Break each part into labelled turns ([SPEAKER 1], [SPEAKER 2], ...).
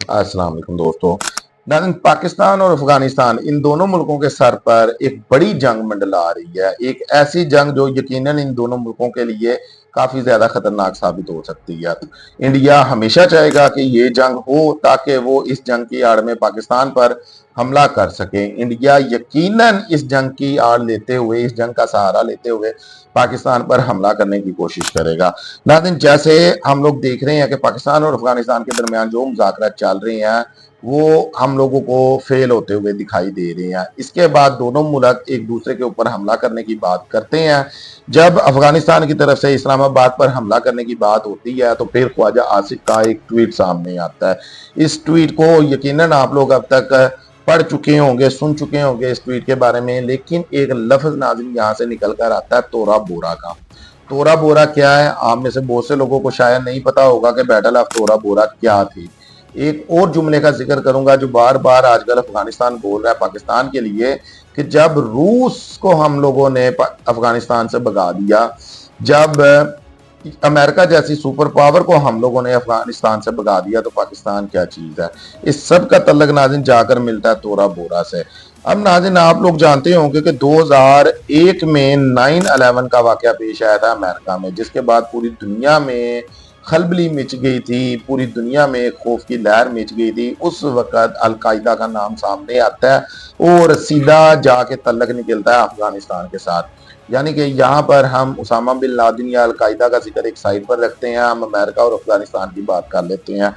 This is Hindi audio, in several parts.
[SPEAKER 1] अस्सलाम वालेकुम दोस्तों। नाज़रीन, पाकिस्तान और अफगानिस्तान इन दोनों मुल्कों के सर पर एक बड़ी जंग मंडला रही है। एक ऐसी जंग जो यकीनन इन दोनों मुल्कों के लिए काफी ज्यादा खतरनाक साबित हो सकती है। इंडिया हमेशा चाहेगा कि ये जंग हो ताकि वो इस जंग की आड़ में पाकिस्तान पर हमला कर सके। इंडिया यकीनन इस जंग की आड़ लेते हुए, इस जंग का सहारा लेते हुए पाकिस्तान पर हमला करने की कोशिश करेगा। नाज़रीन, जैसे हम लोग देख रहे हैं कि पाकिस्तान और अफगानिस्तान के दरमियान जो मुज़ाकरात चल रहे हैं वो हम लोगों को फेल होते हुए दिखाई दे रहे हैं। इसके बाद दोनों मुल्क एक दूसरे के ऊपर हमला करने की बात करते हैं। जब अफगानिस्तान की तरफ से इस्लामाबाद पर हमला करने की बात होती है तो फिर ख्वाजा आसिफ का एक ट्वीट सामने आता है। इस ट्वीट को यकीनन आप लोग अब तक पढ़ चुके होंगे, सुन चुके होंगे इस ट्वीट के बारे में, लेकिन एक लफ्ज नाज़रीन यहाँ से निकल कर आता है तोरा बोरा का। तोरा बोरा क्या है? आप में से बहुत से लोगों को शायद नहीं पता होगा कि बैटल ऑफ तोरा बोरा क्या थी। एक और जुमले का जिक्र करूंगा जो बार बार आजकल अफगानिस्तान बोल रहा है पाकिस्तान के लिए, कि जब रूस को हम लोगों ने अफगानिस्तान से भगा दिया, जब अमेरिका जैसी सुपर पावर को हम लोगों ने अफगानिस्तान से भगा दिया, तो पाकिस्तान क्या चीज है। इस सब का तल्लक नाज़रीन जाकर मिलता है तोरा बोरा से। अब नाज़रीन, आप लोग जानते होंगे कि 2001 में 9/11 का वाकया पेश आया था अमेरिका में, जिसके बाद पूरी दुनिया में खलबली मच गई थी, पूरी दुनिया में खौफ की लहर मच गई थी। उस वक्त अलकायदा का नाम सामने आता है और सीधा जाके तल्लक निकलता है अफगानिस्तान के साथ। यानी कि यहाँ पर हम उसामा बिन लादेन या अलकायदा का जिक्र एक साइड पर रखते हैं, हम अमेरिका और अफगानिस्तान की बात कर लेते हैं।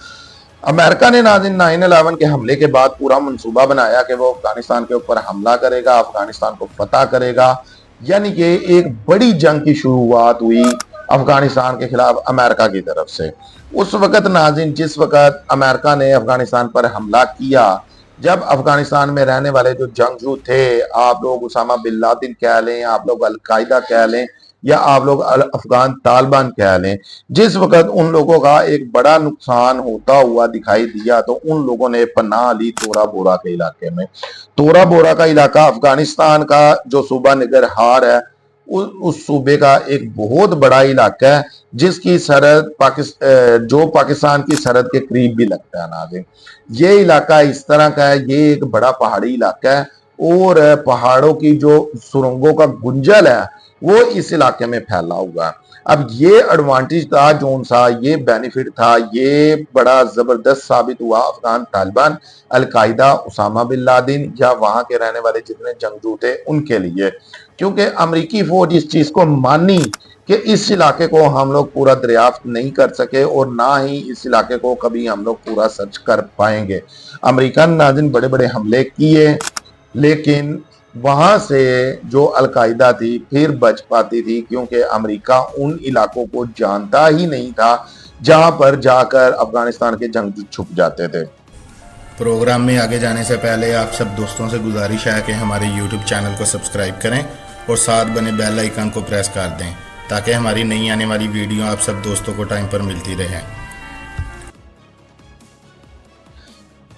[SPEAKER 1] अमेरिका ने नाज़रीन 9/11 के हमले के बाद पूरा मंसूबा बनाया कि वो अफगानिस्तान के ऊपर हमला करेगा, अफगानिस्तान को फतह करेगा। यानी कि एक बड़ी जंग की शुरुआत हुई अफगानिस्तान के खिलाफ अमेरिका की तरफ से। उस वक्त नाज़रीन, जिस वक्त अमेरिका ने अफगानिस्तान पर हमला किया, जब अफगानिस्तान में रहने वाले जो जंगजू थे, आप लोग उसामा बिन लादेन कह लें, आप लोग अलकायदा कह लें, या आप लोग अफगान तालिबान कह लें, जिस वक्त उन लोगों का एक बड़ा नुकसान होता हुआ दिखाई दिया तो उन लोगों ने पनाह ली तोरा बोरा के इलाके में। तोरा बोरा का इलाका अफगानिस्तान का जो सूबा निगरहार है, उस सूबे का एक बहुत बड़ा इलाका है, जिसकी सरहद जो पाकिस्तान की सरहद के करीब भी लगता है। नाज़रीन, ये इलाका इस तरह का है, ये एक बड़ा पहाड़ी इलाका है और पहाड़ों की जो सुरंगों का गुंजल है वो इस इलाके में फैला हुआ है। अब ये एडवांटेज था, जोन सा ये बेनिफिट था, ये बड़ा जबरदस्त साबित हुआ Afghan Taliban, Al Qaeda, Osama bin Laden या वहां के रहने वाले जितने जंगजू थे उनके लिए, क्योंकि अमेरिकी फौज इस चीज को मानी कि इस इलाके को हम लोग पूरा दरियाफ्त नहीं कर सके और ना ही इस इलाके को कभी हम लोग पूरा सर्च कर पाएंगे। अमेरिका ने नाज़रीन बड़े बड़े हमले किए, लेकिन वहां से जो अलकायदा थी फिर बच पाती थी, क्योंकि अमेरिका उन इलाकों को जानता ही नहीं था जहां पर जाकर अफगानिस्तान के जंगजू छुप जाते थे।
[SPEAKER 2] प्रोग्राम में आगे जाने से पहले आप सब दोस्तों से गुजारिश है कि हमारे YouTube चैनल को सब्सक्राइब करें और साथ बने बेल आइकन को प्रेस कर दें ताकि हमारी नई आने वाली वीडियो आप सब दोस्तों को टाइम पर मिलती रहे।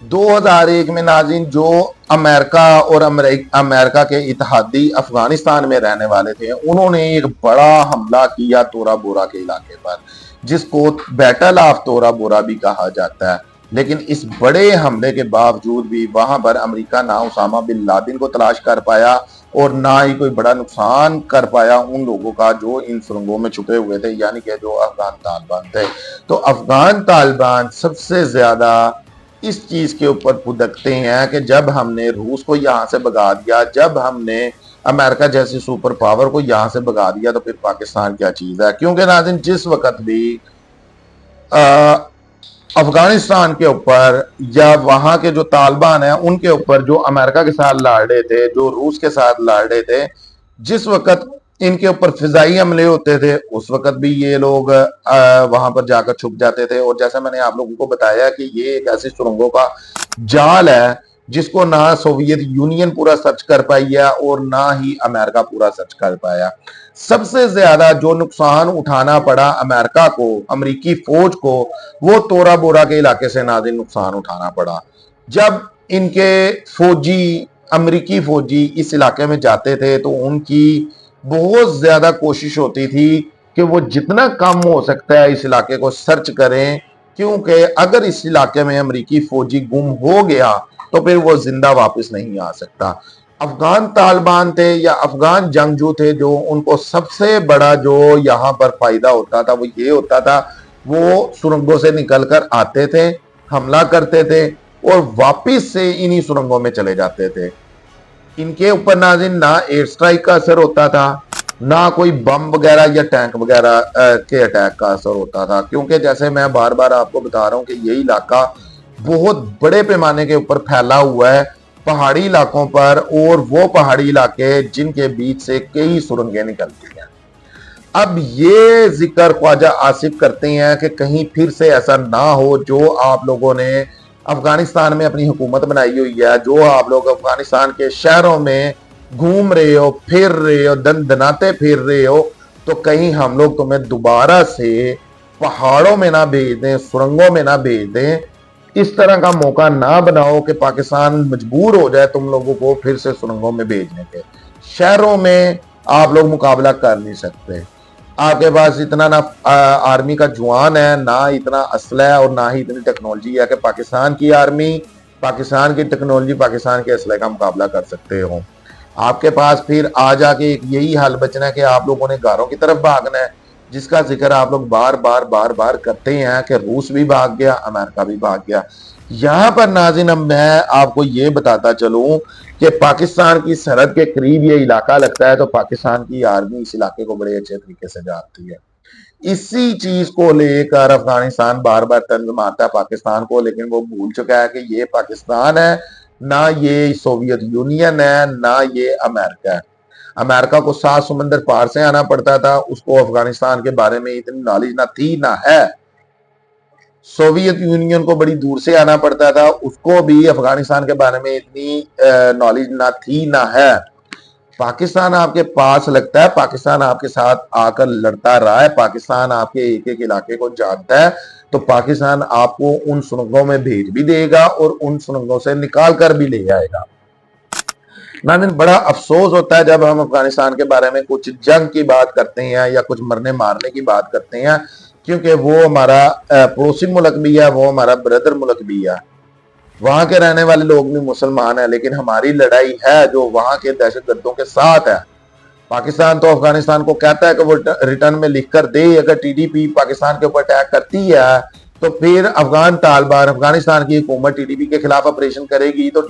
[SPEAKER 1] 2001 में नाज़रीन जो अमेरिका और अमेरिका के इत्तेहादी अफगानिस्तान में रहने वाले थे, उन्होंने एक बड़ा हमला किया तोरा बोरा के इलाके पर, जिसको बैटल ऑफ तोरा बोरा भी कहा जाता है। लेकिन इस बड़े हमले के बावजूद भी वहां पर अमेरिका ना उसामा बिन लादेन को तलाश कर पाया और ना ही कोई बड़ा नुकसान कर पाया उन लोगों का जो इन सुरंगों में छुपे हुए थे, यानी कि जो अफगान तालिबान थे। तो अफगान तालिबान सबसे ज्यादा इस चीज के ऊपर भुगतते हैं कि जब हमने रूस को यहां से भगा दिया, जब हमने अमेरिका जैसी सुपर पावर को यहां से भगा दिया, तो फिर पाकिस्तान क्या चीज है। क्योंकि नाज़रीन जिस वक्त भी अफगानिस्तान के ऊपर या वहां के जो तालिबान है उनके ऊपर जो अमेरिका के साथ लड़ रहे थे, जो रूस के साथ लड़ रहे थे, जिस वक्त इनके ऊपर फिजाई हमले होते थे उस वक्त भी ये लोग वहां पर जाकर छुप जाते थे। और जैसा मैंने आप लोगों को बताया कि ये एक ऐसी सुरंगों का जाल है जिसको ना सोवियत यूनियन पूरा सर्च कर पाई है और ना ही अमेरिका पूरा सर्च कर पाया। सबसे ज्यादा जो नुकसान उठाना पड़ा अमेरिका को, अमेरिकी फौज को, वो तोरा बोरा के इलाके से नाज़रीन नुकसान उठाना पड़ा। जब इनके फौजी, अमेरिकी फौजी इस इलाके में जाते थे तो उनकी बहुत ज्यादा कोशिश होती थी कि वो जितना कम हो सकता है इस इलाके को सर्च करें क्योंकि अगर इस इलाके में अमेरिकी फौजी गुम हो गया तो फिर वो जिंदा वापस नहीं आ सकता। अफगान तालिबान थे या अफगान जंगजू थे, जो उनको सबसे बड़ा जो यहाँ पर फायदा होता था वो ये होता था, वो सुरंगों से निकलकर आते थे, हमला करते थे और वापिस से इन्हीं सुरंगों में चले जाते थे। इनके ऊपर नाज़रीन ना एयर स्ट्राइक का असर होता था, ना कोई बम वगैरह या टैंक वगैरह के अटैक का असर होता था, क्योंकि जैसे मैं बार बार आपको बता रहा हूं कि ये इलाका बहुत बड़े पैमाने के ऊपर फैला हुआ है पहाड़ी इलाकों पर, और वो पहाड़ी इलाके जिनके बीच से कई सुरंगें निकलती हैं। अब ये जिक्र ख्वाजा आसिफ करते हैं कि कहीं फिर से ऐसा ना हो जो आप लोगों ने अफगानिस्तान में अपनी हुकूमत बनाई हुई है, जो आप लोग अफगानिस्तान के शहरों में घूम रहे हो, फिर रहे हो, दनाते फिर रहे हो, तो कहीं हम लोग तुम्हें दोबारा से पहाड़ों में ना भेज दें, सुरंगों में ना भेज दें। इस तरह का मौका ना बनाओ कि पाकिस्तान मजबूर हो जाए तुम लोगों को फिर से सुरंगों में भेजने के। शहरों में आप लोग मुकाबला कर नहीं सकते, आपके पास इतना ना आर्मी का जवान है, ना इतना असला है और ना ही इतनी टेक्नोलॉजी है कि पाकिस्तान की आर्मी, पाकिस्तान की टेक्नोलॉजी, पाकिस्तान के असले का मुकाबला कर सकते हो। आपके पास फिर आ जाके एक यही हाल बचना है कि आप लोगों ने घरों की तरफ भागना है, जिसका जिक्र आप लोग बार बार करते हैं कि रूस भी भाग गया, अमेरिका भी भाग गया। यहां पर नाज़रीन मैं आपको ये बताता चलूं कि पाकिस्तान की सरहद के करीब ये इलाका लगता है, तो पाकिस्तान की आर्मी इस इलाके को बड़े अच्छे तरीके से जानती है। इसी चीज को लेकर अफगानिस्तान बार बार तंज मारता है पाकिस्तान को, लेकिन वो भूल चुका है कि ये पाकिस्तान है, ना ये सोवियत यूनियन है, ना ये अमेरिका है। अमेरिका को 7 समुंदर पार से आना पड़ता था, उसको अफगानिस्तान के बारे में इतनी नॉलेज ना थी ना है। सोवियत यूनियन को बड़ी दूर से आना पड़ता था, उसको भी अफगानिस्तान के बारे में इतनी नॉलेज ना थी ना है। पाकिस्तान आपके पास लगता है, पाकिस्तान आपके साथ आकर लड़ता रहा है, पाकिस्तान आपके एक एक इलाके को जानता है, तो पाकिस्तान आपको उन सुरंगों में भेज भी देगा और उन सुरंगों से निकाल कर भी ले आएगा। नाज़रीन बड़ा अफसोस होता है जब हम अफगानिस्तान के बारे में कुछ जंग की बात करते हैं या कुछ मरने मारने की बात करते हैं, क्योंकि वो हमारा पड़ोसी मुल्क भी है, वो हमारा ब्रदर मुल्क भी है, वहां के रहने वाले लोग भी मुसलमान हैं, लेकिन हमारी लड़ाई है जो वहां के दहशतगर्दों के साथ है। पाकिस्तान तो अफगानिस्तान को कहता है कि वो रिटर्न में लिख कर दे, अगर टीडीपी पाकिस्तान के ऊपर अटैक करती है तो फिर अफगान तालिबान, अफगानिस्तान की हुकूमत टीडीपी के खिलाफ ऑपरेशन करेगी, तो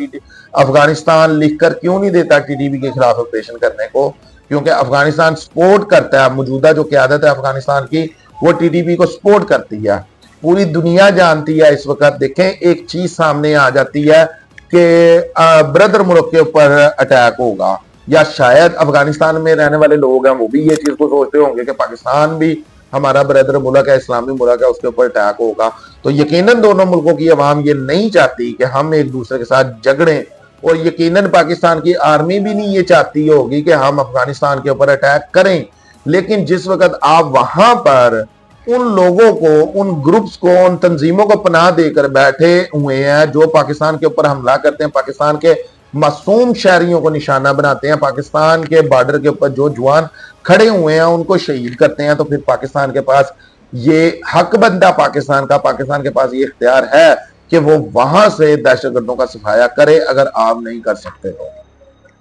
[SPEAKER 1] अफगानिस्तान लिख कर क्यों नहीं देता टीडीपी के खिलाफ ऑपरेशन करने को? क्योंकि अफगानिस्तान सपोर्ट करता है, मौजूदा जो क्यादत है अफगानिस्तान की वो टीडीपी को सपोर्ट करती है। पूरी दुनिया जानती है इस वक्त। देखें एक चीज सामने आ जाती है कि ब्रदर मुल्क के ऊपर अटैक होगा, या शायद अफगानिस्तान में रहने वाले लोग हैं वो भी ये चीज को सोचते होंगे कि पाकिस्तान भी हमारा ब्रदर मुल्क है, इस्लामी मुल्क है, उसके ऊपर अटैक होगा। तो यकीनन दोनों मुल्कों की अवाम ये नहीं चाहती कि हम एक दूसरे के साथ झगड़ें, और यकीनन पाकिस्तान की आर्मी भी नहीं ये चाहती होगी कि हम अफगानिस्तान के ऊपर अटैक करें। लेकिन जिस वक्त आप वहां पर उन लोगों को, उन ग्रुप्स को, उन तंजीमों को पनाह देकर बैठे हुए हैं जो पाकिस्तान के ऊपर हमला करते हैं, पाकिस्तान के मासूम शहरियों को निशाना बनाते हैं, पाकिस्तान के बॉर्डर के ऊपर जो जवान खड़े हुए हैं उनको शहीद करते हैं, तो फिर पाकिस्तान के पास ये हक बनता पाकिस्तान का, पाकिस्तान के पास ये इख्तियार है कि वो वहां से दहशतगर्दों का सफाया करे। अगर आप नहीं कर सकते तो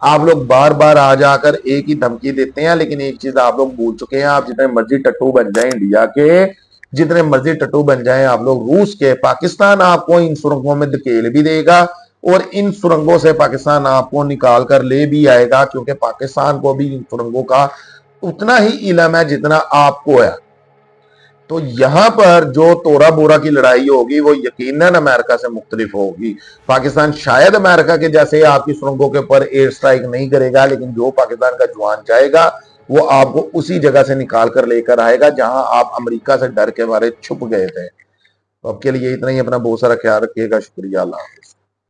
[SPEAKER 1] आप लोग बार बार आ जाकर एक ही धमकी देते हैं, लेकिन एक चीज आप लोग भूल चुके हैं, आप जितने मर्जी टट्टू बन जाए इंडिया के, जितने मर्जी टट्टू बन जाए आप लोग रूस के, पाकिस्तान आपको इन सुरंगों में धकेल भी देगा और इन सुरंगों से पाकिस्तान आपको निकाल कर ले भी आएगा, क्योंकि पाकिस्तान को भी इन सुरंगों का उतना ही इल्म है जितना आपको है। तो यहां पर जो तोरा बोरा की लड़ाई होगी वो यकीनन अमेरिका से मुख्तलिफ होगी। पाकिस्तान शायद अमेरिका के जैसे आपकी सुरंगों के ऊपर एयर स्ट्राइक नहीं करेगा, लेकिन जो पाकिस्तान का जवान जाएगा वो आपको उसी जगह से निकाल कर लेकर आएगा जहां आप अमेरिका से डर के मारे छुप गए थे। तो अब के लिए इतना ही, अपना बहुत सारा ख्याल रखिएगा। शुक्रिया, अल्लाह हाफिज।